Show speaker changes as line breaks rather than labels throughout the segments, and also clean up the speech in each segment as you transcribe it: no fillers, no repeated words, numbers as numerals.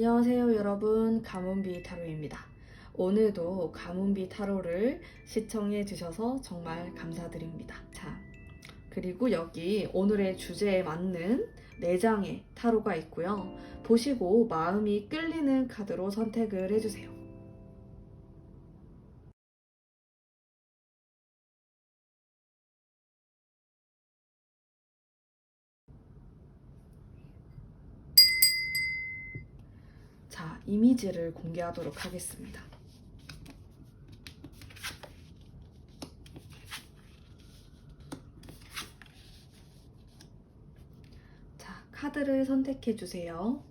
안녕하세요 여러분, 가문비 타로입니다. 오늘도 가문비 타로를 시청해 주셔서 정말 감사드립니다. 자, 그리고 여기 오늘의 주제에 맞는 4장의 타로가 있고요. 보시고 마음이 끌리는 카드로 선택을 해주세요. 자, 이미지를 공개하도록 하겠습니다. 자, 카드를 선택해 주세요.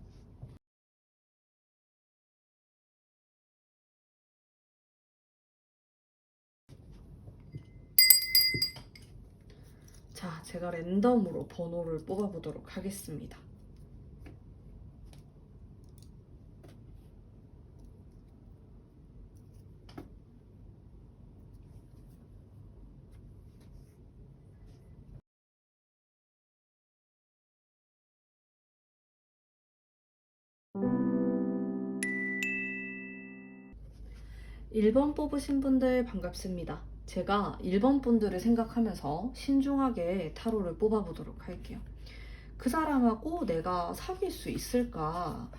자, 제가 랜덤으로 번호를 뽑아보도록 하겠습니다. 일 번 뽑으신 분들 반갑습니다. 제가 1번 분들을 생각하면서 신중하게 타로를 뽑아보도록 할게요. 그 사람하고 내가 사귈 수 있을까?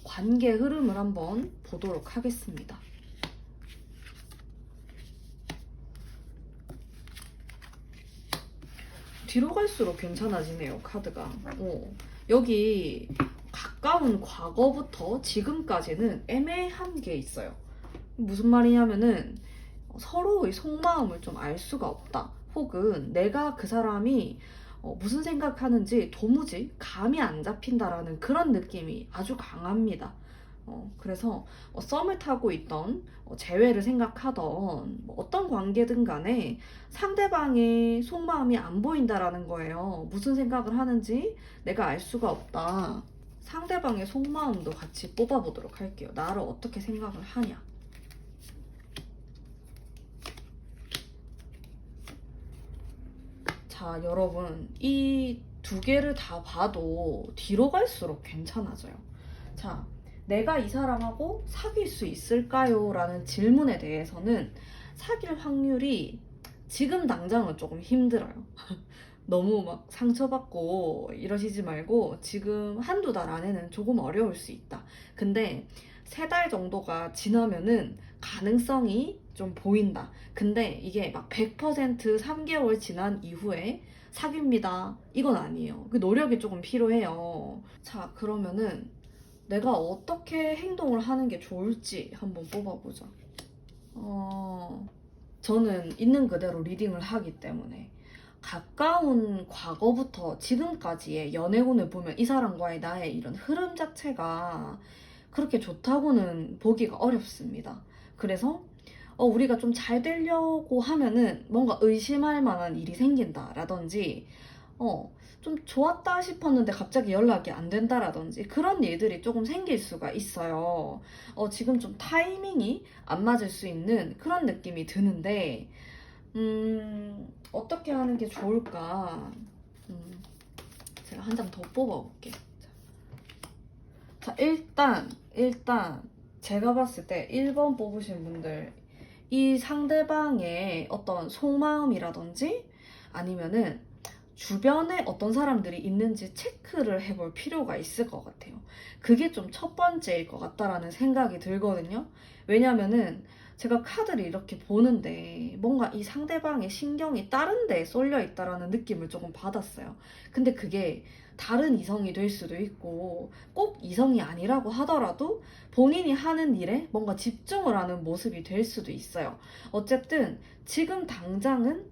관계 흐름을 한번 보도록 하겠습니다. 뒤로 갈수록 괜찮아지네요, 카드가. 여기 가까운 과거부터 지금까지는 애매한 게 있어요. 무슨 말이냐면은 서로의 속마음을 좀 알 수가 없다. 혹은 내가 그 사람이 무슨 생각하는지 도무지 감이 안 잡힌다라는 그런 느낌이 아주 강합니다. 그래서 썸을 타고 있던 재회를 생각하던 어떤 관계든 간에 상대방의 속마음이 안 보인다라는 거예요. 무슨 생각을 하는지 내가 알 수가 없다. 상대방의 속마음도 같이 뽑아보도록 할게요. 나를 어떻게 생각을 하냐. 자, 여러분, 이 두 개를 다 봐도 뒤로 갈수록 괜찮아져요. 자, 내가 이 사람하고 사귈 수 있을까요? 라는 질문에 대해서는 사귈 확률이 지금 당장은 조금 힘들어요. 너무 막 상처받고 이러시지 말고 지금 한두 달 안에는 조금 어려울 수 있다. 근데 3달 정도가 지나면은 가능성이 좀 보인다. 근데 이게 막 100% 3개월 지난 이후에 사귀입니다. 이건 아니에요. 그 노력이 조금 필요해요. 자, 그러면은 내가 어떻게 행동을 하는 게 좋을지 한번 뽑아보자. 저는 있는 그대로 리딩을 하기 때문에 가까운 과거부터 지금까지의 연애운을 보면 이 사람과의 나의 이런 흐름 자체가 그렇게 좋다고는 보기가 어렵습니다. 그래서 우리가 좀 잘 되려고 하면은 뭔가 의심할 만한 일이 생긴다라든지 좀 좋았다 싶었는데 갑자기 연락이 안 된다라든지 그런 일들이 조금 생길 수가 있어요. 지금 좀 타이밍이 안 맞을 수 있는 그런 느낌이 드는데 어떻게 하는 게 좋을까? 제가 한 장 더 뽑아볼게요. 자, 일단 제가 봤을 때 1번 뽑으신 분들 이 상대방의 어떤 속마음이라든지 아니면은 주변에 어떤 사람들이 있는지 체크를 해볼 필요가 있을 것 같아요. 그게 좀 첫 번째일 것 같다라는 생각이 들거든요. 왜냐면은 제가 카드를 이렇게 보는데 뭔가 이 상대방의 신경이 다른 데에 쏠려 있다라는 느낌을 조금 받았어요. 근데 그게 다른 이성이 될 수도 있고 꼭 이성이 아니라고 하더라도 본인이 하는 일에 뭔가 집중을 하는 모습이 될 수도 있어요. 어쨌든 지금 당장은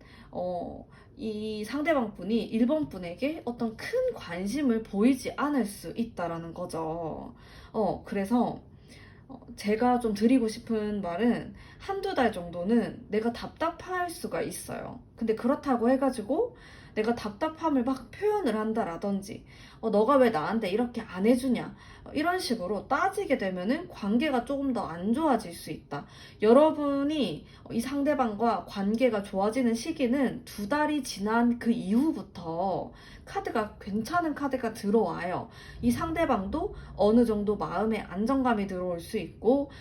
이 상대방 분이 1번 분에게 어떤 큰 관심을 보이지 않을 수 있다라는 거죠. 그래서 제가 좀 드리고 싶은 말은 한두 달 정도는 내가 답답할 수가 있어요. 근데 그렇다고 해가지고 내가 답답함을 막 표현을 한다라든지, 너가 왜 나한테 이렇게 안 해주냐, 이런 식으로 따지게 되면은 관계가 조금 더 안 좋아질 수 있다. 여러분이 이 상대방과 관계가 좋아지는 시기는 2달이 지난 그 이후부터 카드가 괜찮은 카드가 들어와요. 이 상대방도 어느 정도 마음의 안정감이 들어올 수 있고,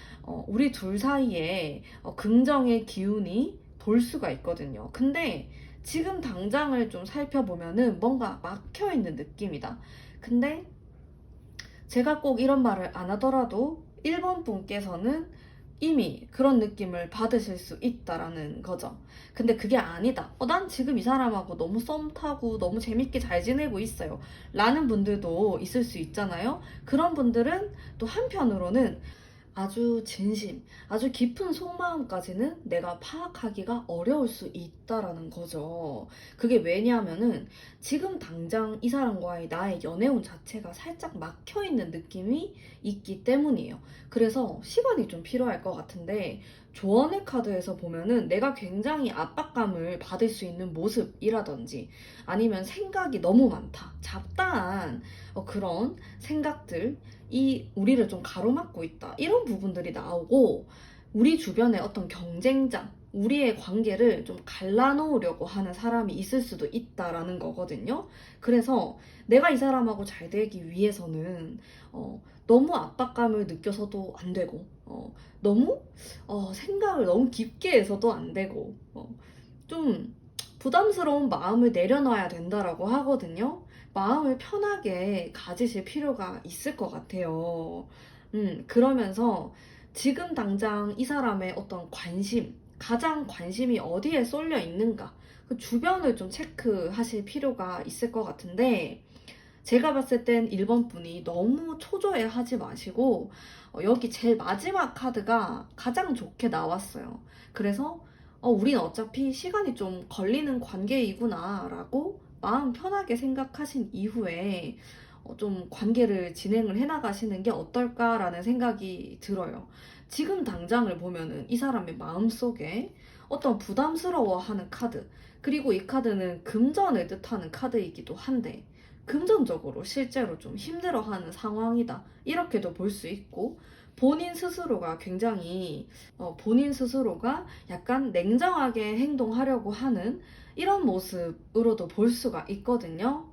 우리 둘 사이에 긍정의 기운이 돌 수가 있거든요. 근데 지금 당장을 좀 살펴보면은 뭔가 막혀 있는 느낌이다. 근데 제가 꼭 이런 말을 안 하더라도 1번 분께서는 이미 그런 느낌을 받으실 수 있다라는 거죠. 근데 그게 아니다. 난 지금 이 사람하고 너무 썸 타고 너무 재밌게 잘 지내고 있어요. 라는 분들도 있을 수 있잖아요. 그런 분들은 또 한편으로는 아주 진심, 아주 깊은 속마음까지는 내가 파악하기가 어려울 수 있다라는 거죠. 그게 왜냐하면은 지금 당장 이 사람과의 나의 연애운 자체가 살짝 막혀 있는 느낌이 있기 때문이에요. 그래서 시간이 좀 필요할 것 같은데, 조언의 카드에서 보면은 내가 굉장히 압박감을 받을 수 있는 모습이라든지, 아니면 생각이 너무 많다, 잡다한 그런 생각들, 이 우리를 좀 가로막고 있다, 이런 부분들이 나오고, 우리 주변에 어떤 경쟁자, 우리의 관계를 좀 갈라놓으려고 하는 사람이 있을 수도 있다라는 거거든요. 그래서 내가 이 사람하고 잘 되기 위해서는 너무 압박감을 느껴서도 안 되고, 너무 생각을 너무 깊게 해서도 안 되고, 좀 부담스러운 마음을 내려놔야 된다라고 하거든요. 마음을 편하게 가지실 필요가 있을 것 같아요. 그러면서 지금 당장 이 사람의 어떤 관심, 가장 관심이 어디에 쏠려 있는가, 그 주변을 좀 체크하실 필요가 있을 것 같은데, 제가 봤을 땐 1번 분이 너무 초조해 하지 마시고, 여기 제일 마지막 카드가 가장 좋게 나왔어요. 그래서 우린 어차피 시간이 좀 걸리는 관계이구나 라고 마음 편하게 생각하신 이후에 좀 관계를 진행을 해나가시는 게 어떨까라는 생각이 들어요. 지금 당장을 보면은 이 사람의 마음속에 어떤 부담스러워하는 카드, 그리고 이 카드는 금전을 뜻하는 카드이기도 한데, 금전적으로 실제로 좀 힘들어하는 상황이다, 이렇게도 볼 수 있고, 본인 스스로가 굉장히 본인 스스로가 약간 냉정하게 행동하려고 하는 이런 모습으로도 볼 수가 있거든요.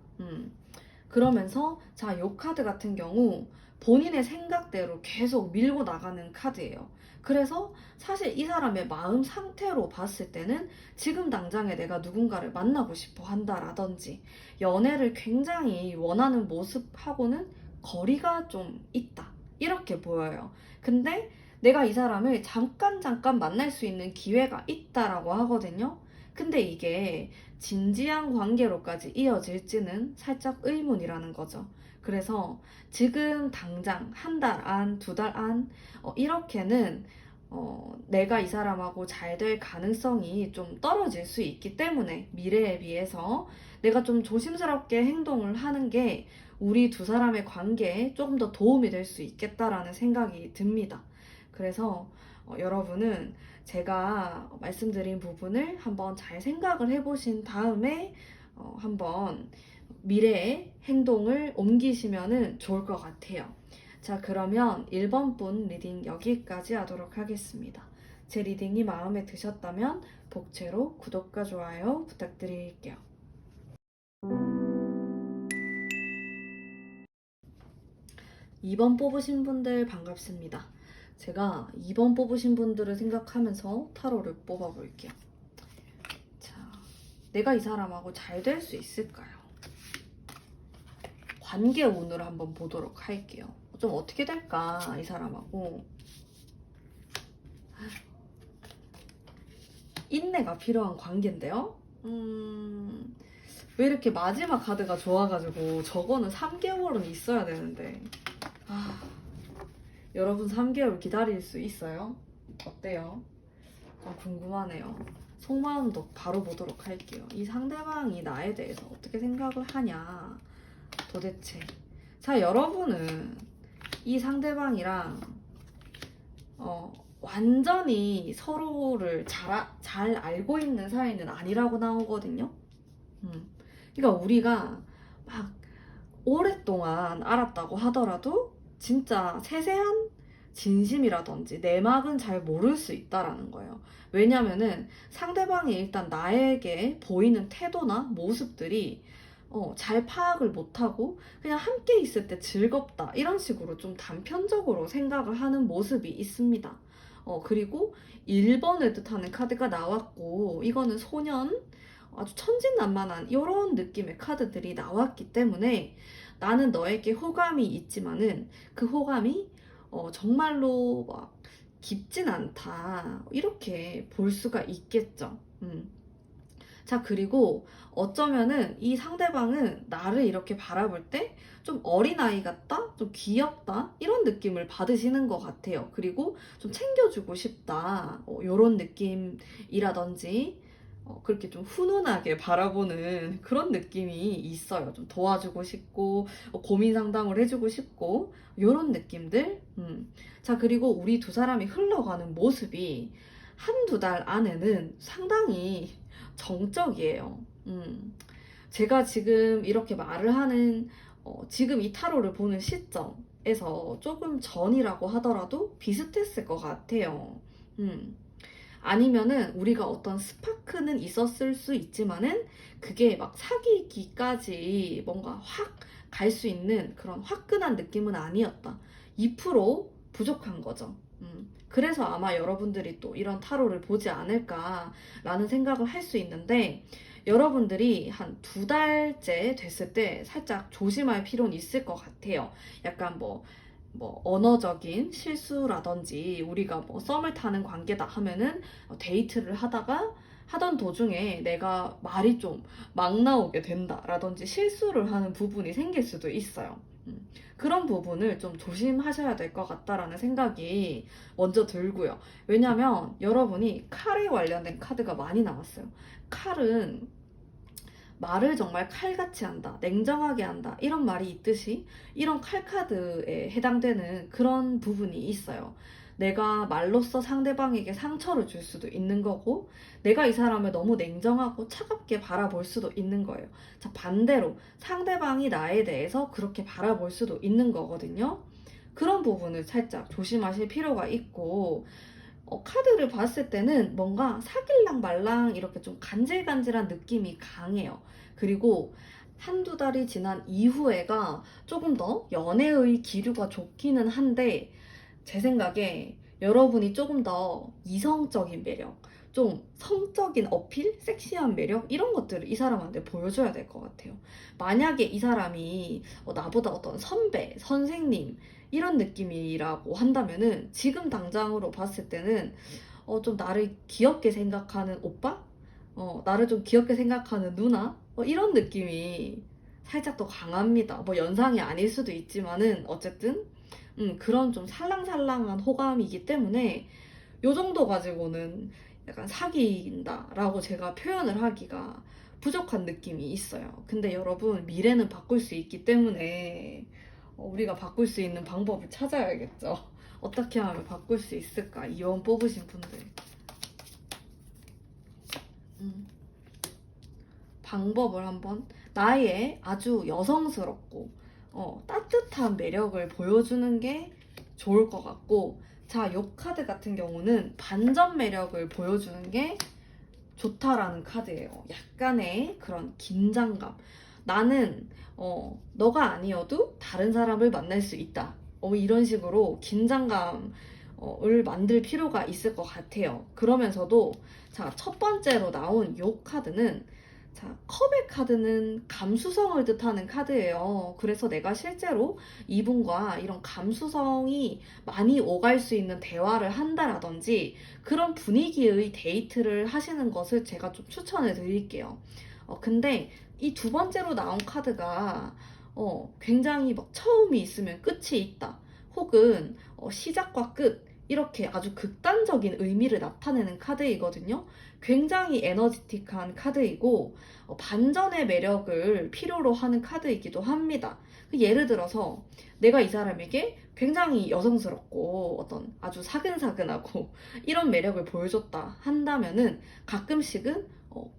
그러면서 자, 이 카드 같은 경우 본인의 생각대로 계속 밀고 나가는 카드예요. 그래서 사실 이 사람의 마음 상태로 봤을 때는 지금 당장에 내가 누군가를 만나고 싶어 한다라든지, 연애를 굉장히 원하는 모습하고는 거리가 좀 있다, 이렇게 보여요. 근데 내가 이 사람을 잠깐 만날 수 있는 기회가 있다라고 하거든요. 근데 이게 진지한 관계로까지 이어질지는 살짝 의문이라는 거죠. 그래서 지금 당장 1달 안, 2달 안, 이렇게는 내가 이 사람하고 잘 될 가능성이 좀 떨어질 수 있기 때문에, 미래에 비해서 내가 좀 조심스럽게 행동을 하는 게 우리 두 사람의 관계에 조금 더 도움이 될 수 있겠다라는 생각이 듭니다. 그래서 여러분은 제가 말씀드린 부분을 한번 잘 생각을 해보신 다음에 한번 미래의 행동을 옮기시면 좋을 것 같아요. 자, 그러면 1번 분 리딩 여기까지 하도록 하겠습니다. 제 리딩이 마음에 드셨다면 복채로 구독과 좋아요 부탁드릴게요. 2번 뽑으신 분들 반갑습니다. 제가 2번 뽑으신 분들을 생각하면서 타로를 뽑아볼게요. 자, 내가 이 사람하고 잘 될 수 있을까요? 관계 운을 한번 보도록 할게요. 좀 어떻게 될까, 이 사람하고. 인내가 필요한 관계인데요. 왜 이렇게 마지막 카드가 좋아가지고, 저거는 3개월은 있어야 되는데. 여러분 3개월 기다릴 수 있어요? 어때요? 좀 궁금하네요. 속마음도 바로 보도록 할게요. 이 상대방이 나에 대해서 어떻게 생각을 하냐, 도대체. 자, 여러분은 이 상대방이랑 완전히 서로를 잘 알고 있는 사이는 아니라고 나오거든요. 그러니까 우리가 막 오랫동안 알았다고 하더라도 진짜 세세한 진심이라든지 내막은 잘 모를 수 있다라는 거예요. 왜냐면은 상대방이 일단 나에게 보이는 태도나 모습들이 잘 파악을 못하고 그냥 함께 있을 때 즐겁다 이런 식으로 좀 단편적으로 생각을 하는 모습이 있습니다. 그리고 1번을 뜻하는 카드가 나왔고 이거는 소년, 아주 천진난만한 이런 느낌의 카드들이 나왔기 때문에 나는 너에게 호감이 있지만은 그 호감이 정말로 막 깊진 않다 이렇게 볼 수가 있겠죠. 자, 그리고 어쩌면은 이 상대방은 나를 이렇게 바라볼 때 좀 어린아이 같다? 좀 귀엽다? 이런 느낌을 받으시는 것 같아요. 그리고 좀 챙겨주고 싶다. 이런 느낌이라든지, 그렇게 좀 훈훈하게 바라보는 그런 느낌이 있어요. 좀 도와주고 싶고, 고민 상담을 해주고 싶고, 이런 느낌들. 자, 그리고 우리 두 사람이 흘러가는 모습이 한두 달 안에는 상당히 정적이에요. 제가 지금 이렇게 말을 하는, 지금 이 타로를 보는 시점에서 조금 전이라고 하더라도 비슷했을 것 같아요. 아니면은 우리가 어떤 스파크는 있었을 수 있지만은 그게 막 사귀기까지 뭔가 확 갈 수 있는 그런 화끈한 느낌은 아니었다. 2% 부족한 거죠. 그래서 아마 여러분들이 또 이런 타로를 보지 않을까라는 생각을 할 수 있는데 여러분들이 한 2달째 됐을 때 살짝 조심할 필요는 있을 것 같아요. 약간 뭐 언어적인 실수라든지 우리가 뭐 썸을 타는 관계다 하면은 데이트를 하다가 하던 도중에 내가 말이 좀 막 나오게 된다라든지 실수를 하는 부분이 생길 수도 있어요. 그런 부분을 좀 조심하셔야 될 것 같다라는 생각이 먼저 들고요. 왜냐면 여러분이 칼에 관련된 카드가 많이 나왔어요. 칼은 말을 정말 칼같이 한다, 냉정하게 한다, 이런 말이 있듯이 이런 칼 카드에 해당되는 그런 부분이 있어요. 내가 말로써 상대방에게 상처를 줄 수도 있는 거고, 내가 이 사람을 너무 냉정하고 차갑게 바라볼 수도 있는 거예요. 자, 반대로 상대방이 나에 대해서 그렇게 바라볼 수도 있는 거거든요. 그런 부분을 살짝 조심하실 필요가 있고, 카드를 봤을 때는 뭔가 사귈랑 말랑 이렇게 좀 간질간질한 느낌이 강해요. 그리고 한두 달이 지난 이후에가 조금 더 연애의 기류가 좋기는 한데, 제 생각에 여러분이 조금 더 이성적인 매력, 좀 성적인 어필, 섹시한 매력 이런 것들을 이 사람한테 보여줘야 될 것 같아요. 만약에 이 사람이 나보다 어떤 선배, 선생님 이런 느낌이라고 한다면은 지금 당장으로 봤을 때는 좀 나를 귀엽게 생각하는 오빠? 나를 좀 귀엽게 생각하는 누나? 이런 느낌이 살짝 더 강합니다. 뭐 연상이 아닐 수도 있지만은 어쨌든 그런 좀 살랑살랑한 호감이기 때문에 요 정도 가지고는 약간 사귄다라고 제가 표현을 하기가 부족한 느낌이 있어요. 근데 여러분, 미래는 바꿀 수 있기 때문에 우리가 바꿀 수 있는 방법을 찾아야겠죠. 어떻게 하면 바꿀 수 있을까? 이원 뽑으신 분들. 음, 방법을 한번 나의 아주 여성스럽고 따뜻한 매력을 보여주는 게 좋을 것 같고, 자, 요 카드 같은 경우는 반전 매력을 보여주는 게 좋다라는 카드예요. 약간의 그런 긴장감. 나는 너가 아니어도 다른 사람을 만날 수 있다. 이런 식으로 긴장감을 만들 필요가 있을 것 같아요. 그러면서도 자, 첫 번째로 나온 요 카드는 자, 컵의 카드는 감수성을 뜻하는 카드예요. 그래서 내가 실제로 이분과 이런 감수성이 많이 오갈 수 있는 대화를 한다라든지 그런 분위기의 데이트를 하시는 것을 제가 좀 추천을 드릴게요. 근데 이 두 번째로 나온 카드가 굉장히 막 처음이 있으면 끝이 있다. 혹은 시작과 끝 이렇게 아주 극단적인 의미를 나타내는 카드이거든요. 굉장히 에너지틱한 카드이고 반전의 매력을 필요로 하는 카드이기도 합니다. 예를 들어서 내가 이 사람에게 굉장히 여성스럽고 어떤 아주 사근사근하고 이런 매력을 보여줬다 한다면은 가끔씩은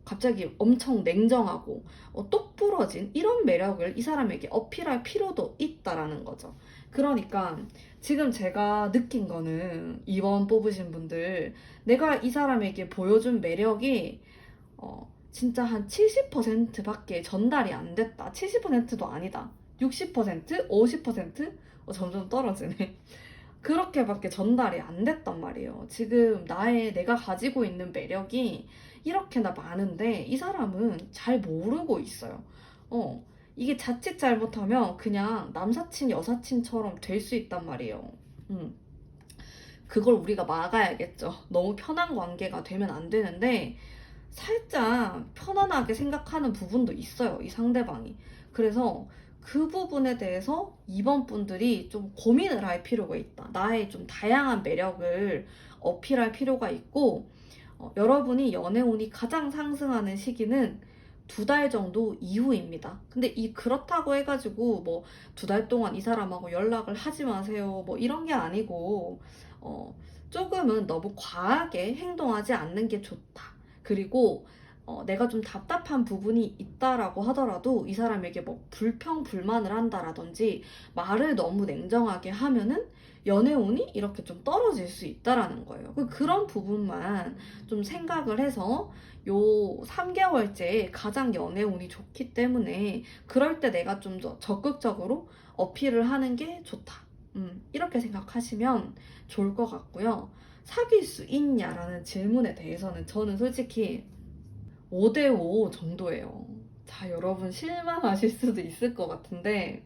갑자기 엄청 냉정하고 똑 부러진 이런 매력을 이 사람에게 어필할 필요도 있다라는 거죠. 그러니까 지금 제가 느낀 거는 2번 뽑으신 분들, 내가 이 사람에게 보여준 매력이 진짜 한 70%밖에 전달이 안 됐다. 70%도 아니다. 60%? 50%? 점점 떨어지네. 그렇게밖에 전달이 안 됐단 말이에요. 지금 내가 가지고 있는 매력이 이렇게나 많은데 이 사람은 잘 모르고 있어요. 이게 자칫 잘못하면 그냥 남사친, 여사친처럼 될 수 있단 말이에요. 그걸 우리가 막아야겠죠. 너무 편한 관계가 되면 안 되는데 살짝 편안하게 생각하는 부분도 있어요, 이 상대방이. 그래서 그 부분에 대해서 이번 분들이 좀 고민을 할 필요가 있다. 나의 좀 다양한 매력을 어필할 필요가 있고, 여러분이 연애운이 가장 상승하는 시기는 2달 정도 이후입니다. 근데 그렇다고 해가지고 뭐 2달 동안 이 사람하고 연락을 하지 마세요. 뭐 이런 게 아니고, 조금은 너무 과하게 행동하지 않는 게 좋다. 그리고 내가 좀 답답한 부분이 있다라고 하더라도 이 사람에게 뭐 불평불만을 한다라든지 말을 너무 냉정하게 하면은 연애운이 이렇게 좀 떨어질 수 있다라는 거예요. 그런 부분만 좀 생각을 해서 요 3개월째 가장 연애운이 좋기 때문에 그럴 때 내가 좀 더 적극적으로 어필을 하는 게 좋다. 이렇게 생각하시면 좋을 것 같고요. 사귈 수 있냐라는 질문에 대해서는 저는 솔직히 5대5 정도예요. 자, 여러분 실망하실 수도 있을 것 같은데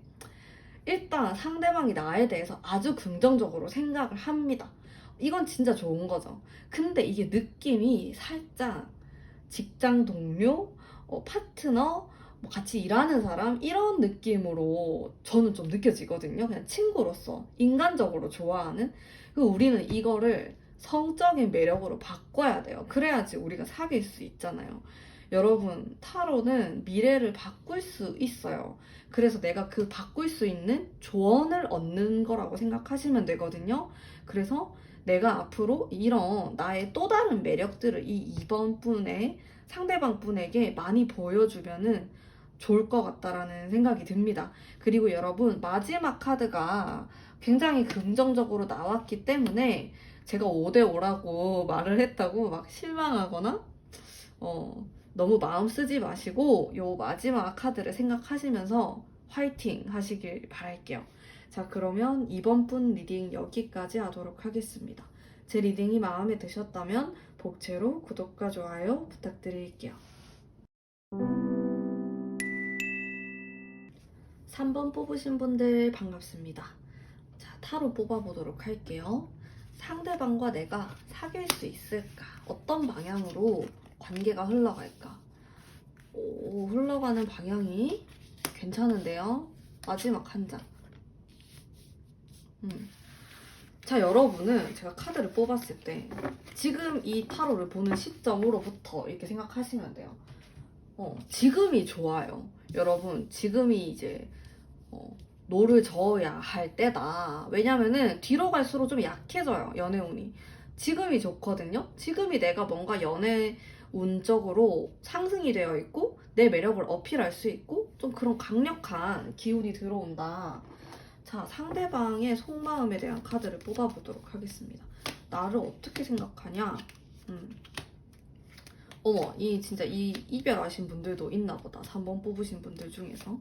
일단 상대방이 나에 대해서 아주 긍정적으로 생각을 합니다. 이건 진짜 좋은 거죠. 근데 이게 느낌이 살짝 직장 동료, 파트너, 뭐 같이 일하는 사람 이런 느낌으로 저는 좀 느껴지거든요. 그냥 친구로서 인간적으로 좋아하는. 우리는 이거를 성적인 매력으로 바꿔야 돼요. 그래야지 우리가 사귈 수 있잖아요. 여러분, 타로는 미래를 바꿀 수 있어요. 그래서 내가 그 바꿀 수 있는 조언을 얻는 거라고 생각하시면 되거든요. 그래서 내가 앞으로 이런 나의 또 다른 매력들을 이 2번 분의 상대방 분에게 많이 보여주면은 좋을 것 같다라는 생각이 듭니다. 그리고 여러분, 마지막 카드가 굉장히 긍정적으로 나왔기 때문에 제가 5대5라고 말을 했다고 막 실망하거나 너무 마음 쓰지 마시고 요 마지막 카드를 생각하시면서 화이팅 하시길 바랄게요. 자, 그러면 이번 분 리딩 여기까지 하도록 하겠습니다. 제 리딩이 마음에 드셨다면 복채로 구독과 좋아요 부탁드릴게요. 3번 뽑으신 분들 반갑습니다. 자, 타로 뽑아보도록 할게요. 상대방과 내가 사귈 수 있을까? 어떤 방향으로 관계가 흘러갈까? 흘러가는 방향이 괜찮은데요? 마지막 한 장. 자, 여러분은 제가 카드를 뽑았을 때 지금 이 타로를 보는 시점으로부터 이렇게 생각하시면 돼요. 지금이 좋아요. 여러분, 지금이 이제 노를 저어야 할 때다. 왜냐면은 뒤로 갈수록 좀 약해져요, 연애운이. 지금이 좋거든요. 지금이 내가 뭔가 연애운적으로 상승이 되어 있고 내 매력을 어필할 수 있고 좀 그런 강력한 기운이 들어온다. 자, 상대방의 속마음에 대한 카드를 뽑아보도록 하겠습니다. 나를 어떻게 생각하냐? 어머, 진짜 이별하신 분들도 있나 보다. 3번 뽑으신 분들 중에서.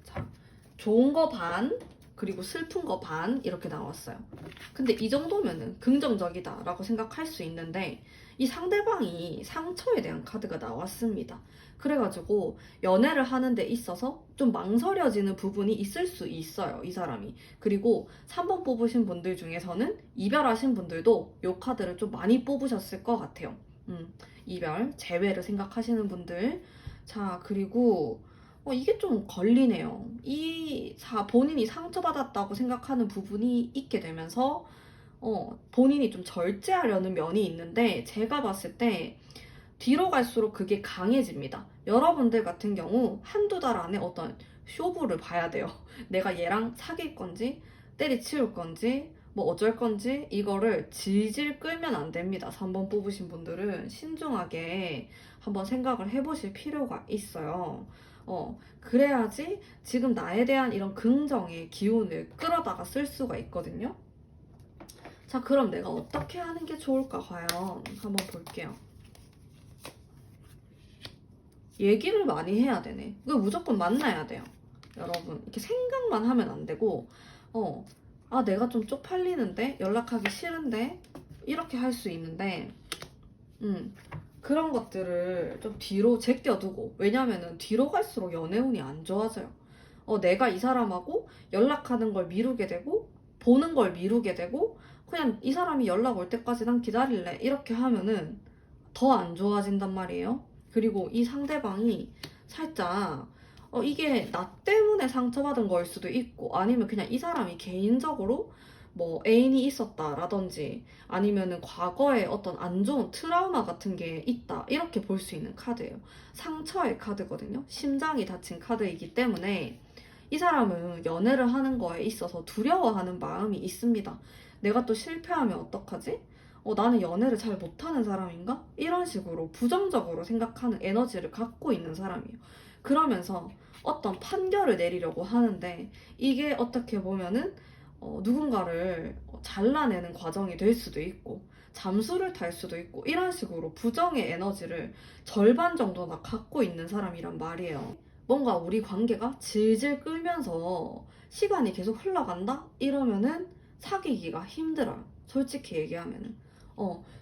자, 좋은 거 반, 그리고 슬픈 거 반, 이렇게 나왔어요. 근데 이 정도면은 긍정적이다 라고 생각할 수 있는데, 이 상대방이 상처에 대한 카드가 나왔습니다. 그래가지고 연애를 하는 데 있어서 좀 망설여지는 부분이 있을 수 있어요, 이 사람이. 그리고 3번 뽑으신 분들 중에서는 이별하신 분들도 이 카드를 좀 많이 뽑으셨을 것 같아요. 이별, 재회를 생각하시는 분들. 자, 그리고 이게 좀 걸리네요. 본인이 상처받았다고 생각하는 부분이 있게 되면서 본인이 좀 절제하려는 면이 있는데 제가 봤을 때 뒤로 갈수록 그게 강해집니다. 여러분들 같은 경우 한두 달 안에 어떤 쇼부를 봐야 돼요. 내가 얘랑 사귈 건지 때리치울 건지 뭐 어쩔 건지 이거를 질질 끌면 안 됩니다. 3번 뽑으신 분들은 신중하게 한번 생각을 해보실 필요가 있어요. 그래야지 지금 나에 대한 이런 긍정의 기운을 끌어다가 쓸 수가 있거든요. 자, 그럼 내가 어떻게 하는 게 좋을까 과연 한번 볼게요. 얘기를 많이 해야 되네. 이거 무조건 만나야 돼요. 여러분, 이렇게 생각만 하면 안 되고, 내가 좀 쪽팔리는데, 연락하기 싫은데, 이렇게 할 수 있는데, 그런 것들을 좀 뒤로 제껴두고, 왜냐면은 뒤로 갈수록 연애운이 안 좋아져요. 내가 이 사람하고 연락하는 걸 미루게 되고, 보는 걸 미루게 되고, 그냥 이 사람이 연락 올 때까지 난 기다릴래. 이렇게 하면은 더 안 좋아진단 말이에요. 그리고 이 상대방이 살짝 이게 나 때문에 상처받은 거일 수도 있고 아니면 그냥 이 사람이 개인적으로 뭐 애인이 있었다라든지 아니면은 과거에 어떤 안 좋은 트라우마 같은 게 있다 이렇게 볼 수 있는 카드예요. 상처의 카드거든요. 심장이 다친 카드이기 때문에 이 사람은 연애를 하는 거에 있어서 두려워하는 마음이 있습니다. 내가 또 실패하면 어떡하지? 나는 연애를 잘 못하는 사람인가? 이런 식으로 부정적으로 생각하는 에너지를 갖고 있는 사람이에요. 그러면서 어떤 판결을 내리려고 하는데 이게 어떻게 보면은 누군가를 잘라내는 과정이 될 수도 있고 잠수를 탈 수도 있고 이런 식으로 부정의 에너지를 절반 정도나 갖고 있는 사람이란 말이에요. 뭔가 우리 관계가 질질 끌면서 시간이 계속 흘러간다? 이러면은 사귀기가 힘들어요. 솔직히 얘기하면은.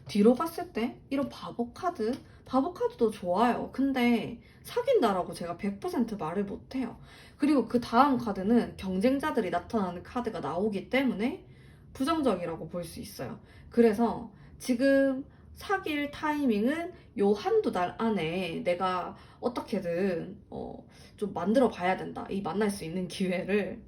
뒤로 갔을 때 이런 바보 카드도 좋아요. 근데 사귄다라고 제가 100% 말을 못해요. 그리고 그 다음 카드는 경쟁자들이 나타나는 카드가 나오기 때문에 부정적이라고 볼 수 있어요. 그래서 지금 사귈 타이밍은 요 한두 달 안에 내가 어떻게든 좀 만들어 봐야 된다. 이 만날 수 있는 기회를.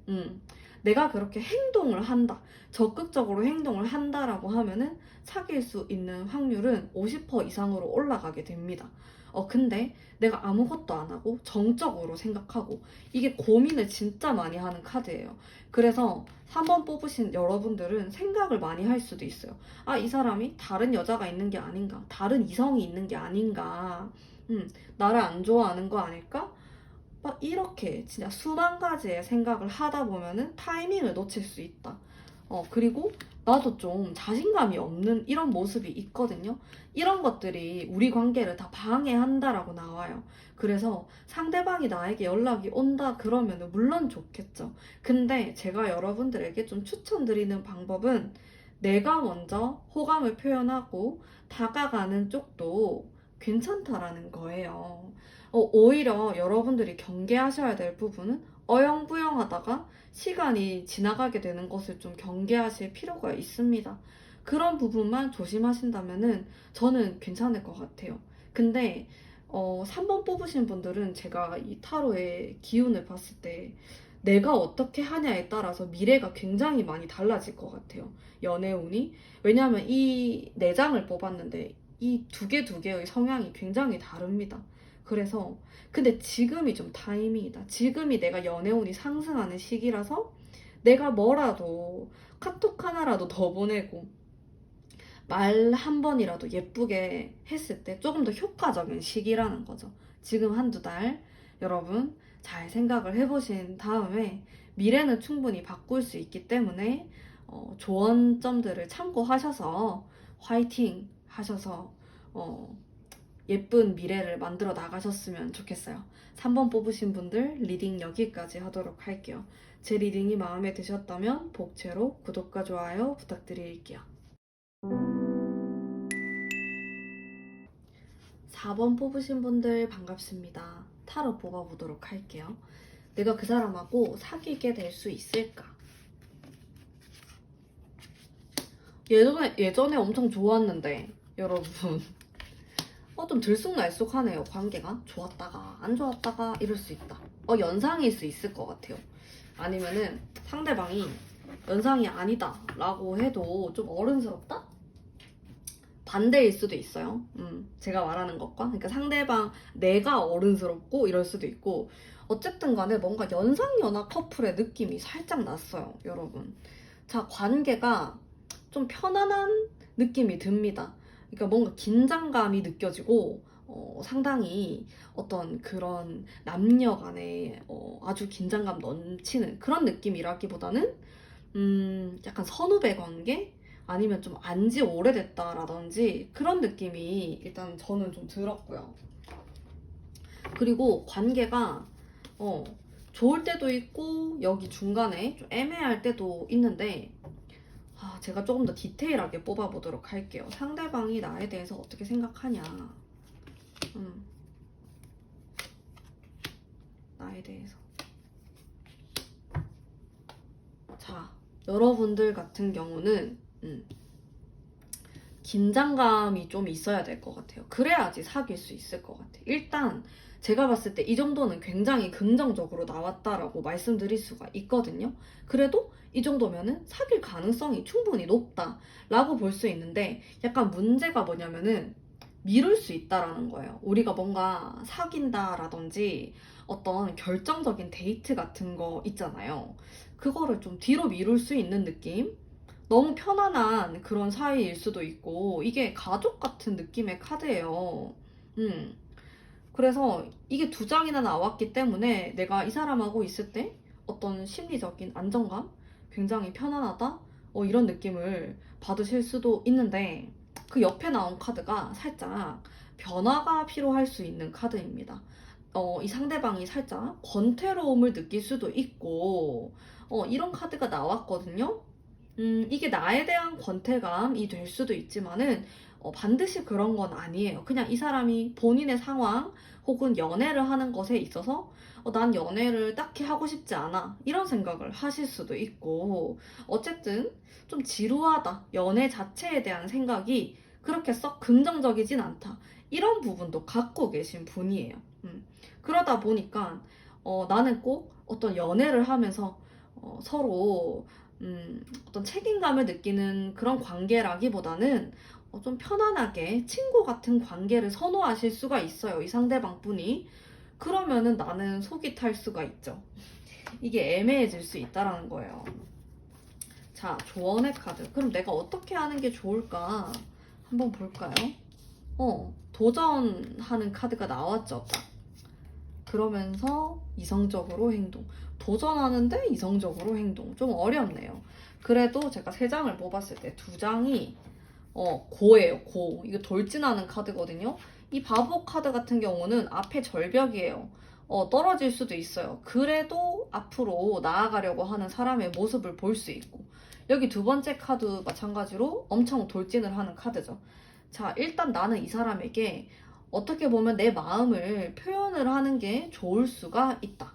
내가 그렇게 행동을 한다. 적극적으로 행동을 한다라고 하면은 사귈 수 있는 확률은 50% 이상으로 올라가게 됩니다. 근데 내가 아무것도 안 하고 정적으로 생각하고 이게 고민을 진짜 많이 하는 카드예요. 그래서 3번 뽑으신 여러분들은 생각을 많이 할 수도 있어요. 이 사람이 다른 여자가 있는 게 아닌가? 다른 이성이 있는 게 아닌가? 나를 안 좋아하는 거 아닐까? 막 이렇게 진짜 수만 가지의 생각을 하다 보면은 타이밍을 놓칠 수 있다. 그리고 나도 좀 자신감이 없는 이런 모습이 있거든요. 이런 것들이 우리 관계를 다 방해한다라고 나와요. 그래서 상대방이 나에게 연락이 온다 그러면은 물론 좋겠죠. 근데 제가 여러분들에게 좀 추천드리는 방법은 내가 먼저 호감을 표현하고 다가가는 쪽도 괜찮다라는 거예요. 오히려 여러분들이 경계하셔야 될 부분은 어영부영하다가 시간이 지나가게 되는 것을 좀 경계하실 필요가 있습니다. 그런 부분만 조심하신다면은 저는 괜찮을 것 같아요. 근데 3번 뽑으신 분들은 제가 이 타로의 기운을 봤을 때 내가 어떻게 하냐에 따라서 미래가 굉장히 많이 달라질 것 같아요. 연애운이. 왜냐하면 이 4장을 뽑았는데 이 두 개의 성향이 굉장히 다릅니다. 그래서 근데 지금이 좀 타이밍이다. 지금이 내가 연애운이 상승하는 시기라서 내가 뭐라도 카톡 하나라도 더 보내고 말 한 번이라도 예쁘게 했을 때 조금 더 효과적인 시기라는 거죠. 지금 한두 달 여러분 잘 생각을 해보신 다음에 미래는 충분히 바꿀 수 있기 때문에 조언점들을 참고하셔서 화이팅 하셔서 예쁜 미래를 만들어 나가셨으면 좋겠어요. 3번 뽑으신 분들 리딩 여기까지 하도록 할게요. 제 리딩이 마음에 드셨다면 복채로 구독과 좋아요 부탁드릴게요. 4번 뽑으신 분들 반갑습니다. 타로 뽑아보도록 할게요. 내가 그 사람하고 사귀게 될 수 있을까? 예전에 엄청 좋았는데 여러분 좀 들쑥날쑥하네요. 관계가 좋았다가 안 좋았다가 이럴 수 있다. 연상일 수 있을 것 같아요. 아니면은 상대방이 연상이 아니다 라고 해도 좀 어른스럽다? 반대일 수도 있어요. 제가 말하는 것과 그러니까 상대방 내가 어른스럽고 이럴 수도 있고 어쨌든 간에 뭔가 연상연하 커플의 느낌이 살짝 났어요. 여러분 자, 관계가 좀 편안한 느낌이 듭니다. 그러니까 뭔가 긴장감이 느껴지고 상당히 어떤 그런 남녀 간에 아주 긴장감 넘치는 그런 느낌이라기보다는 약간 선후배 관계? 아니면 좀 안지 오래됐다라든지 그런 느낌이 일단 저는 좀 들었고요. 그리고 관계가 어, 좋을 때도 있고 여기 중간에 좀 애매할 때도 있는데 제가 조금 더 디테일하게 뽑아보도록 할게요. 상대방이 나에 대해서 어떻게 생각하냐. 나에 대해서. 자, 여러분들 같은 경우는 긴장감이 좀 있어야 될 것 같아요. 그래야지 사귈 수 있을 것 같아요. 일단 제가 봤을 때 이 정도는 굉장히 긍정적으로 나왔다라고 말씀드릴 수가 있거든요. 그래도 이 정도면은 사귈 가능성이 충분히 높다라고 볼 수 있는데 약간 문제가 뭐냐면은 미룰 수 있다라는 거예요. 우리가 뭔가 사귄다라든지 어떤 결정적인 데이트 같은 거 있잖아요. 그거를 좀 뒤로 미룰 수 있는 느낌? 너무 편안한 그런 사이일 수도 있고 이게 가족 같은 느낌의 카드예요. 음. 그래서 이게 두 장이나 나왔기 때문에 내가 이 사람하고 있을 때 어떤 심리적인 안정감? 굉장히 편안하다? 이런 느낌을 받으실 수도 있는데 그 옆에 나온 카드가 살짝 변화가 필요할 수 있는 카드입니다. 이 상대방이 살짝 권태로움을 느낄 수도 있고 이런 카드가 나왔거든요. 이게 나에 대한 권태감이 될 수도 있지만은 반드시 그런 건 아니에요. 그냥 이 사람이 본인의 상황 혹은 연애를 하는 것에 있어서 난 연애를 딱히 하고 싶지 않아. 이런 생각을 하실 수도 있고 어쨌든 좀 지루하다. 연애 자체에 대한 생각이 그렇게 썩 긍정적이진 않다. 이런 부분도 갖고 계신 분이에요. 그러다 보니까 나는 꼭 어떤 연애를 하면서 서로 어떤 책임감을 느끼는 그런 관계라기보다는 좀 편안하게 친구 같은 관계를 선호하실 수가 있어요. 이 상대방 분이. 그러면은 나는 속이 탈 수가 있죠. 이게 애매해질 수 있다라는 거예요. 자, 조언의 카드. 그럼 내가 어떻게 하는 게 좋을까? 한번 볼까요? 도전하는 카드가 나왔죠. 딱. 그러면서 이성적으로 행동. 도전하는데 이성적으로 행동. 좀 어렵네요. 그래도 제가 3장을 뽑았을 때 2장이 고예요. 고. 이거 돌진하는 카드거든요. 이 바보 카드 같은 경우는 앞에 절벽이에요. 떨어질 수도 있어요. 그래도 앞으로 나아가려고 하는 사람의 모습을 볼 수 있고 여기 2번째 카드 마찬가지로 엄청 돌진을 하는 카드죠. 자, 일단 나는 이 사람에게 어떻게 보면 내 마음을 표현을 하는 게 좋을 수가 있다.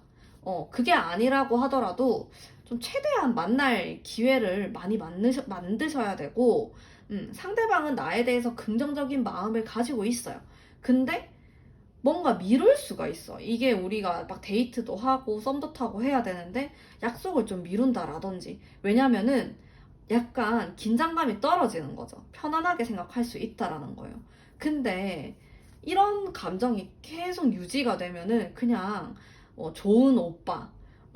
그게 아니라고 하더라도 좀 최대한 만날 기회를 많이 만드셔야 되고, 상대방은 나에 대해서 긍정적인 마음을 가지고 있어요. 근데 뭔가 미룰 수가 있어. 이게 우리가 막 데이트도 하고 썸도 타고 해야 되는데 약속을 좀 미룬다라든지. 왜냐면은 약간 긴장감이 떨어지는 거죠. 편안하게 생각할 수 있다라는 거예요. 근데 이런 감정이 계속 유지가 되면은 그냥 좋은 오빠,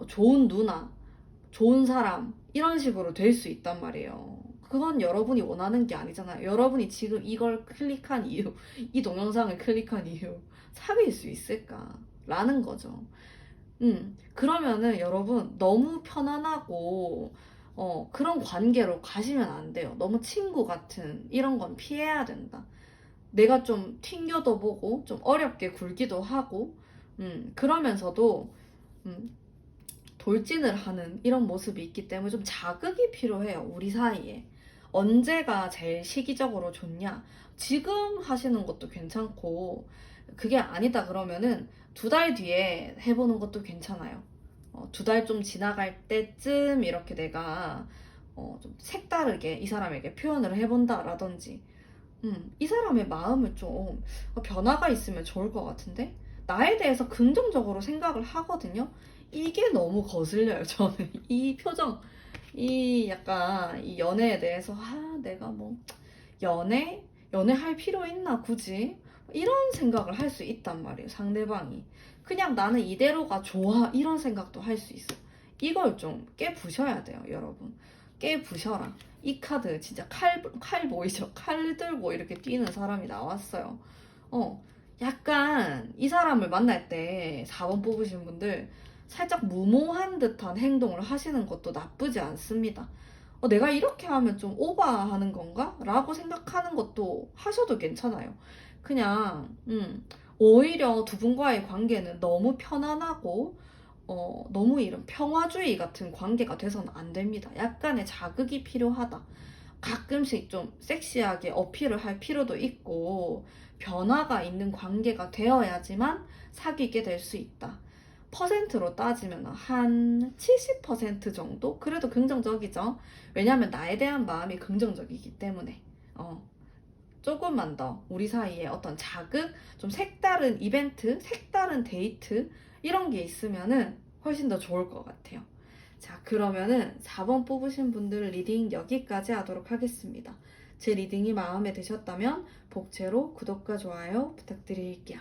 좋은 누나, 좋은 사람 이런 식으로 될 수 있단 말이에요. 그건 여러분이 원하는 게 아니잖아요. 여러분이 지금 이걸 클릭한 이유, 이 동영상을 클릭한 이유 사귈 수 있을까? 라는 거죠. 그러면은 여러분 너무 편안하고 그런 관계로 가시면 안 돼요. 너무 친구 같은 이런 건 피해야 된다. 내가 좀 튕겨도 보고 좀 어렵게 굴기도 하고 그러면서도 음, 돌진을 하는 이런 모습이 있기 때문에 좀 자극이 필요해요. 우리 사이에. 언제가 제일 시기적으로 좋냐? 지금 하시는 것도 괜찮고 그게 아니다 그러면은 2달 뒤에 해보는 것도 괜찮아요. 2달 좀 지나갈 때쯤 이렇게 내가 좀 색다르게 이 사람에게 표현을 해본다라든지 이 사람의 마음을 좀 변화가 있으면 좋을 것 같은데 나에 대해서 긍정적으로 생각을 하거든요. 이게 너무 거슬려요, 저는. 이 표정, 이 약간 이 연애에 대해서 내가 뭐 연애할 필요 있나 굳이? 이런 생각을 할 수 있단 말이에요, 상대방이. 그냥 나는 이대로가 좋아 이런 생각도 할 수 있어. 이걸 좀 깨부셔야 돼요, 여러분. 깨부셔라. 이 카드 진짜 칼 보이죠? 칼 들고 이렇게 뛰는 사람이 나왔어요. 약간 이 사람을 만날 때 4번 뽑으신 분들 살짝 무모한 듯한 행동을 하시는 것도 나쁘지 않습니다. 내가 이렇게 하면 좀 오버하는 건가? 라고 생각하는 것도 하셔도 괜찮아요. 그냥, 오히려 두 분과의 관계는 너무 편안하고, 너무 이런 평화주의 같은 관계가 돼서는 안 됩니다. 약간의 자극이 필요하다. 가끔씩 좀 섹시하게 어필을 할 필요도 있고, 변화가 있는 관계가 되어야지만 사귀게 될 수 있다. 퍼센트로 따지면 한 70% 정도? 그래도 긍정적이죠. 왜냐하면 나에 대한 마음이 긍정적이기 때문에. 조금만 더 우리 사이에 어떤 자극, 좀 색다른 이벤트, 색다른 데이트 이런 게 있으면은 훨씬 더 좋을 것 같아요. 자, 그러면은 4번 뽑으신 분들 리딩 여기까지 하도록 하겠습니다. 제 리딩이 마음에 드셨다면 복채로 구독과 좋아요 부탁드릴게요.